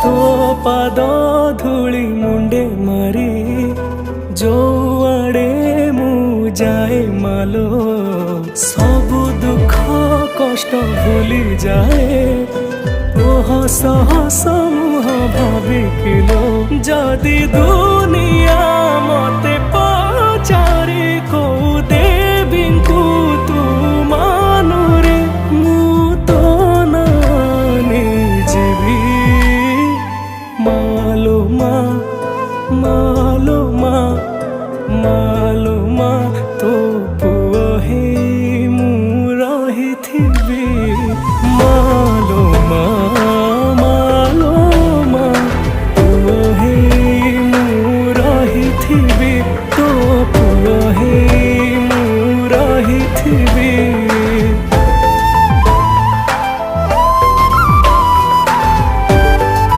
तो पाद धूली मुंडे मारी जो आड़े मु जाए मालो सबु दुख कष्ट भूली जाए हस हस मुह भाविकिलो जदि दुनिया